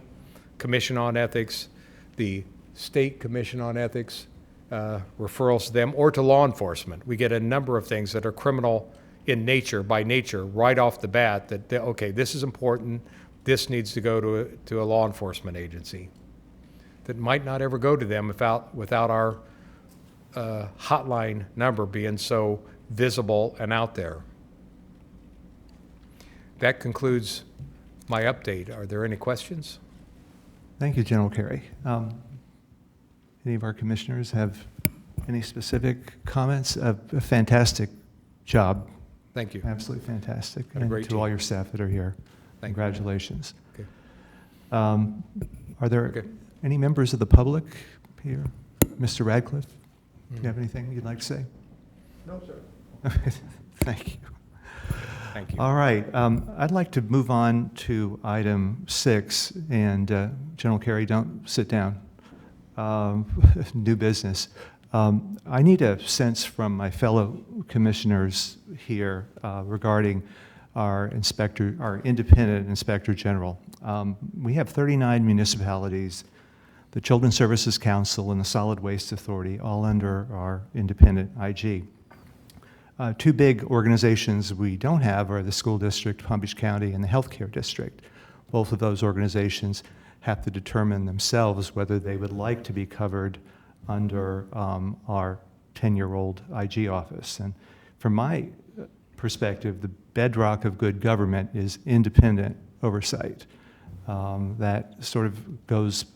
commission on ethics, the state commission on ethics, referrals to them, or to law enforcement. We get a number of things that are criminal in nature, by nature, right off the bat, that, okay, this is important, this needs to go to a law enforcement agency. That might not ever go to them without our hotline number being so visible and out there. That concludes my update. Are there any questions? Thank you, General Carey. Any of our commissioners have any specific comments? A fantastic job. Thank you. Absolutely fantastic. And a great to team. all your staff that are here. Thank you. Congratulations. Okay. Are there Okay. any members of the public here? Mr. Radcliffe, do you have anything you'd like to say? No, sir. Thank you. Thank you. All right. I'd like to move on to item 6. And General Carey, don't sit down. New business. I need a sense from my fellow commissioners here regarding our independent inspector general. We have 39 municipalities, the Children's Services Council and the Solid Waste Authority, all under our independent IG. Two big organizations we don't have are the school district, Palm Beach County, and the healthcare district. Both of those organizations have to determine themselves whether they would like to be covered under our 10-year-old IG office. And from my perspective, the bedrock of good government is independent oversight. That sort of goes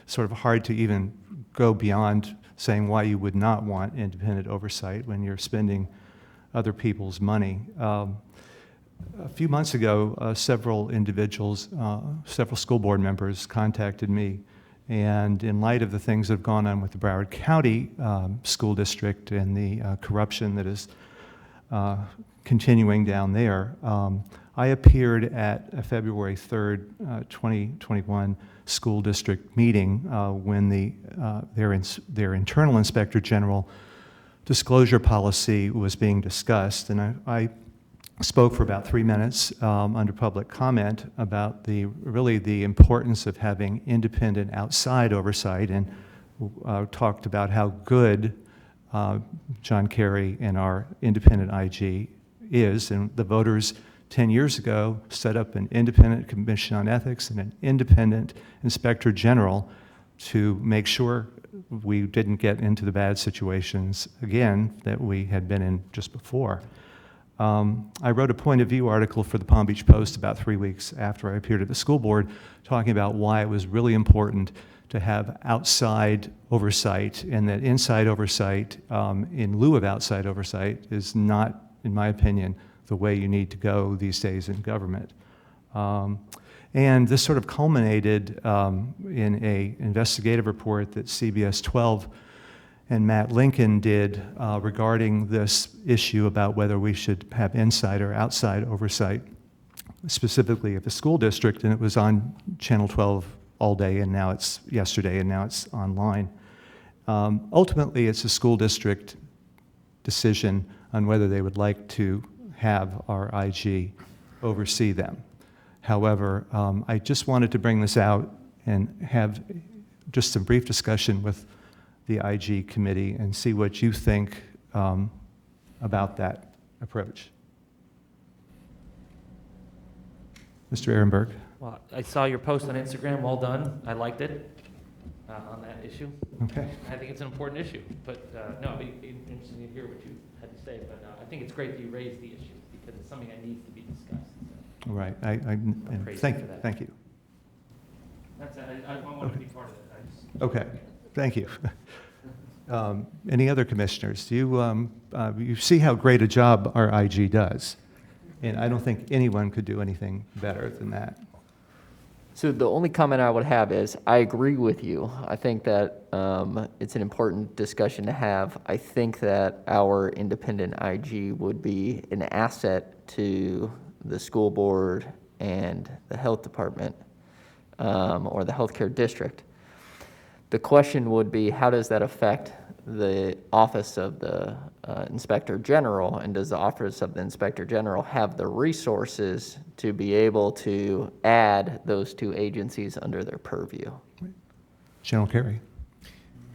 hard to even go beyond saying why you would not want independent oversight when you're spending other people's money. A few months ago, several individuals, several school board members contacted me, and in light of the things that have gone on with the Broward County School District and the corruption that is continuing down there, I appeared at a February 3rd, 2021 school district meeting when their internal inspector general disclosure policy was being discussed, and I spoke for about 3 minutes under public comment about the importance of having independent outside oversight, and talked about how good John Carey and our independent IG is, and the voters 10 years ago set up an independent commission on ethics and an independent inspector general to make sure we didn't get into the bad situations again that we had been in just before. I wrote a point of view article for the Palm Beach Post about 3 weeks after I appeared at the school board, talking about why it was really important to have outside oversight, and that inside oversight, in lieu of outside oversight, is not, in my opinion, the way you need to go these days in government. And this sort of culminated in an investigative report that CBS 12 and Matt Lincoln did regarding this issue about whether we should have inside or outside oversight, specifically of the school district, and it was on Channel 12 all day, and now it's yesterday, and now it's online. Ultimately, it's a school district decision on whether they would like to have our IG oversee them. However, I just wanted to bring this out and have just some brief discussion with the IG committee and see what you think about that approach. Mr. Ehrenberg. Well, I saw your post on Instagram, well done, I liked it on that issue. Okay. I think it's an important issue, but no, it'd be interesting to hear what you had to say, but I think it's great that you raised the issue, because it's something that needs to be discussed. So Right. And praise thank you you. for that. Thank you. that's, I want to be part of it. I just, Okay. Thank you. Any other commissioners? Do you see how great a job our IG does? And I don't think anyone could do anything better than that. So the only comment I would have is, I agree with you. I think that it's an important discussion to have. I think that our independent IG would be an asset to the school board and the health department, or the healthcare district. The question would be, how does that affect the office of the Inspector General, and does the office of the Inspector General have the resources to be able to add those two agencies under their purview? General Carey.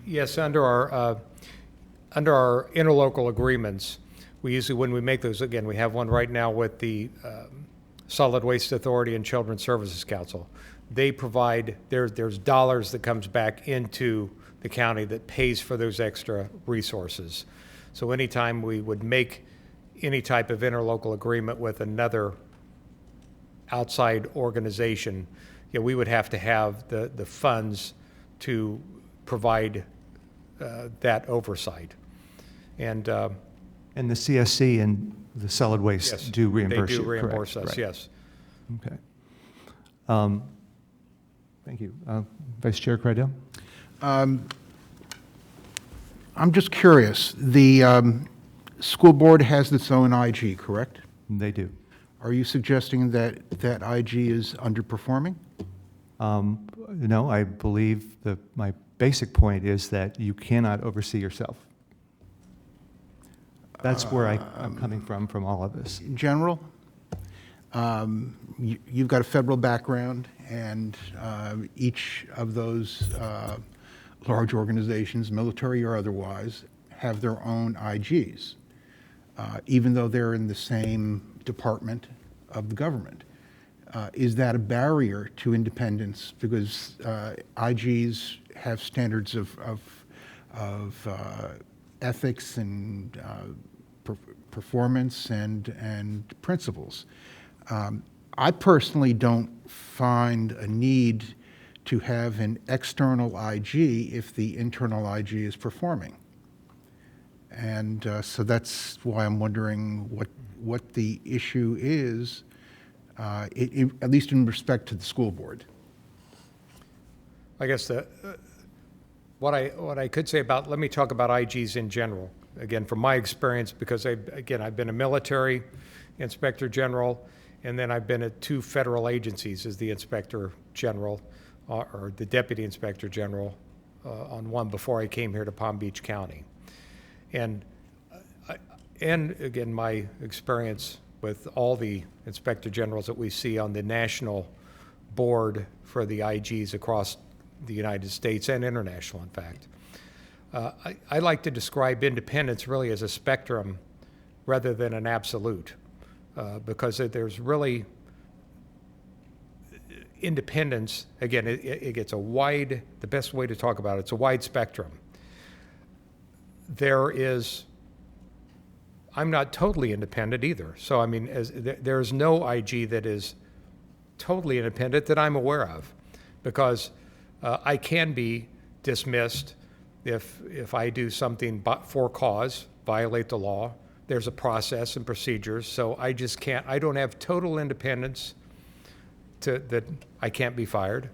Yes, under our interlocal agreements, we usually, when we make those, again, we have one right now with the Solid Waste Authority and Children's Services Council. They provide, there's dollars that comes back into the county that pays for those extra resources. So anytime we would make any type of interlocal agreement with another outside organization, we would have to have the funds to provide that oversight. And And the CSC and the solid waste yes, do reimburse you, They do correct? reimburse us, Right. yes. Okay. Thank you. Vice Chair Crydell? I'm just curious, the school board has its own IG, correct? They do. Are you suggesting that that IG is underperforming? No, I believe my basic point is that you cannot oversee yourself. That's where I'm coming from all of this. In general, you've got a federal background, and each of those large organizations, military or otherwise, have their own IGs, even though they're in the same department of the government. Is that a barrier to independence? Because IGs have standards of ethics and performance and principles. I personally don't find a need to have an external IG if the internal IG is performing. And so that's why I'm wondering what the issue is, at least in respect to the school board. I guess what I could say about, let me talk about IGs in general. Again, from my experience, because I've been a military inspector general, and then I've been at two federal agencies as the inspector general, or the deputy inspector general on one before I came here to Palm Beach County. And again, my experience with all the inspector generals that we see on the national board for the IGs across the United States and international, in fact. I like to describe independence really as a spectrum rather than an absolute, because there's really independence. Again, it gets the best way to talk about it's a wide spectrum. I'm not totally independent either. So, I mean, there's no IG that is totally independent that I'm aware of, because I can be dismissed if I do something for cause, violate the law. There's a process and procedures, so I just can't, I don't have total independence that I can't be fired.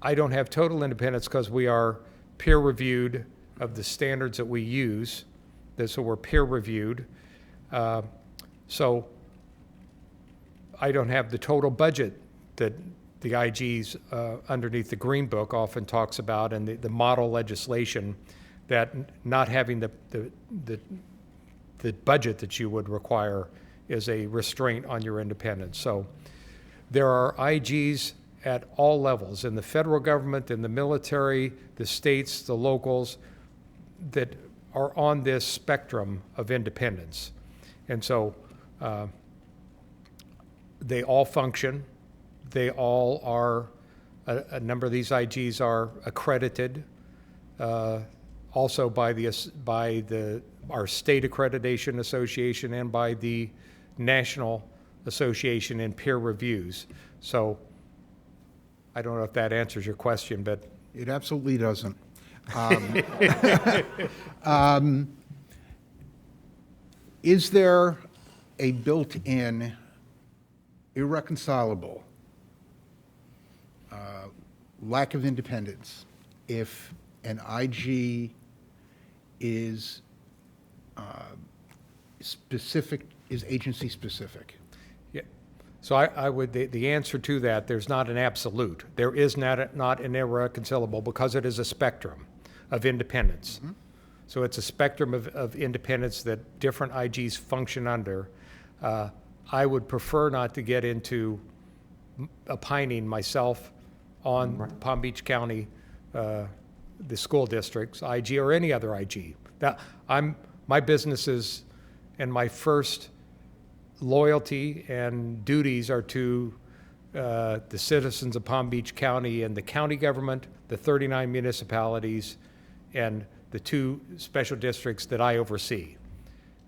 I don't have total independence because we are peer reviewed of the standards that we use, so we're peer reviewed. So I don't have the total budget that the IGs underneath the Green Book often talks about, and the model legislation, that not having the budget that you would require is a restraint on your independence. So there are IGs at all levels, in the federal government, in the military, the states, the locals, that are on this spectrum of independence. And so they all function. They all are, a number of these IGs are accredited also by our state accreditation association and by the National Association in peer reviews. So I don't know if that answers your question, but It absolutely doesn't. Is there a built-in irreconcilable lack of independence if an IG is specific, is agency specific? Yeah. So I would, the answer to that, there's not an absolute. There is not an irreconcilable because it is a spectrum of independence. So it's a spectrum of independence that different IGs function under. I would prefer not to get into opining myself on Palm Beach County, the school districts, IG, or any other IG. Now, my businesses and my first loyalty and duties are to the citizens of Palm Beach County and the county government, the 39 municipalities, and the 2 special districts that I oversee.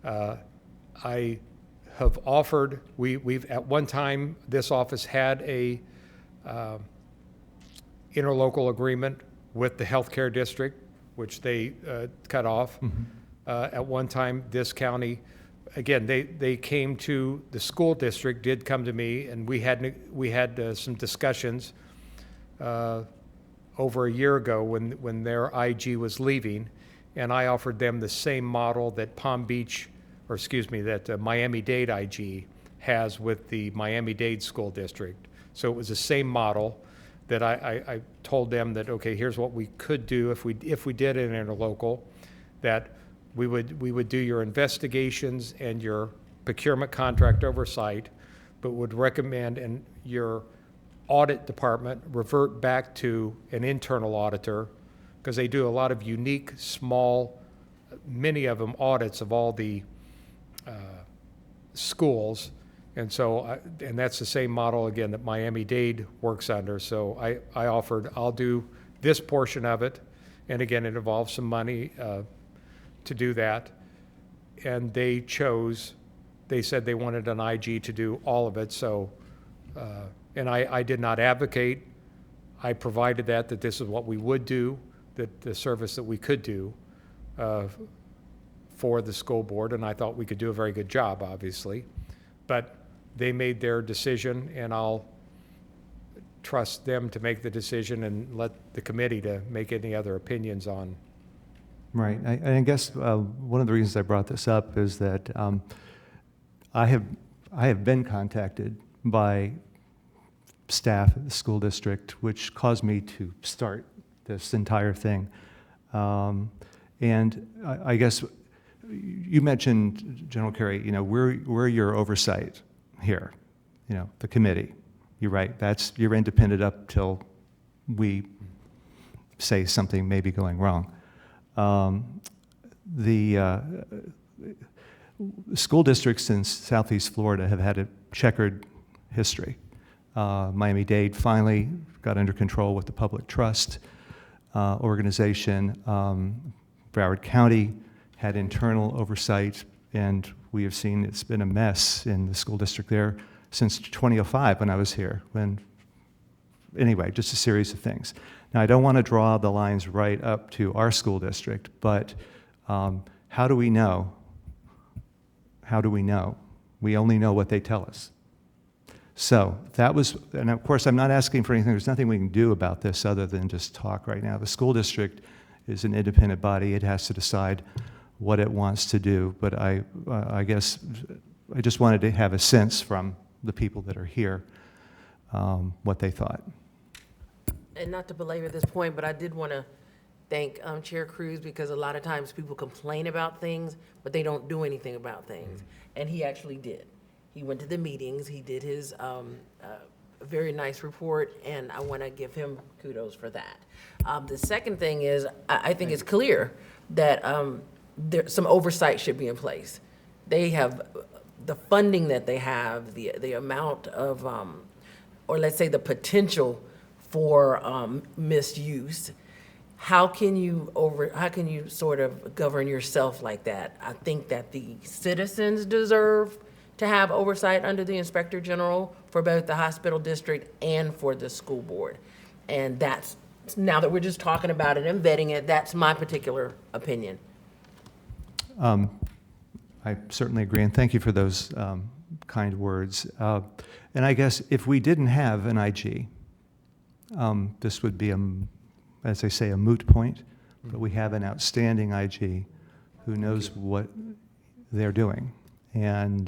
I have offered, we've at one time, this office had a interlocal agreement with the healthcare district, which they cut off. At one time, this county, again, they came to, the school district did come to me, and we had some discussions over a year ago when their IG was leaving, and I offered them the same model that that Miami-Dade IG has with the Miami-Dade School District. So it was the same model that I told them that, okay, here's what we could do if we did an interlocal, that we would do your investigations and your procurement contract oversight, but would recommend and your audit department revert back to an internal auditor, because they do a lot of unique, small, many of them audits of all the schools. And so, and that's the same model, again, that Miami-Dade works under. So I offered, I'll do this portion of it. And again, it involves some money to do that. And they said they wanted an IG to do all of it. So, and I did not advocate. I provided that this is what we would do, that the service that we could do for the school board. And I thought we could do a very good job, obviously. But they made their decision, and I'll trust them to make the decision and let the committee to make any other opinions on. Right. I guess one of the reasons I brought this up is that I have been contacted by staff at the school district, which caused me to start this entire thing. And I guess you mentioned, General Carey, we're your oversight here, the committee. You're right. You're independent up till we say something may be going wrong. The school districts in Southeast Florida have had a checkered history. Miami-Dade finally got under control with the public trust organization. Broward County had internal oversight, and we have seen it's been a mess in the school district there since 2005 when I was here. Anyway, just a series of things. Now, I don't want to draw the lines right up to our school district, but how do we know? How do we know? We only know what they tell us. So that was, and of course, I'm not asking for anything. There's nothing we can do about this other than just talk right now. The school district is an independent body. It has to decide what it wants to do. But I guess I just wanted to have a sense from the people that are here what they thought. And not to belabor this point, but I did want to thank Chair Cruz, because a lot of times people complain about things, but they don't do anything about things. And he actually did. He went to the meetings, he did his very nice report, and I want to give him kudos for that. The second thing is, I think it's clear that some oversight should be in place. They have the funding that they have, the amount of, or let's say the potential for misuse. How can you sort of govern yourself like that? I think that the citizens deserve to have oversight under the Inspector General for both the hospital district and for the school board. And that's, now that we're just talking about it and vetting it, that's my particular opinion. I certainly agree, and thank you for those kind words. And I guess if we didn't have an IG, this would be, as they say, a moot point, but we have an outstanding IG who knows what they're doing. And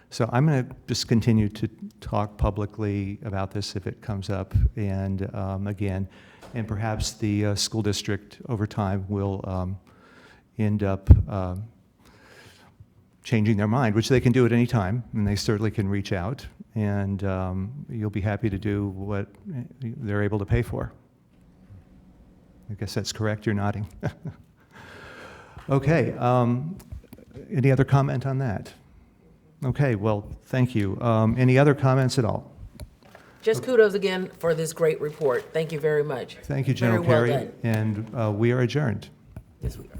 so I'm going to just continue to talk publicly about this if it comes up, and again, and perhaps the school district over time will end up changing their mind, which they can do at any time, and they certainly can reach out, and you'll be happy to do what they're able to pay for. I guess that's correct, you're nodding. Okay, any other comment on that? Okay, well, thank you. Any other comments at all? Just kudos again for this great report. Thank you very much. Thank you, General Very well Perry, done. and we are adjourned. Yes, we are.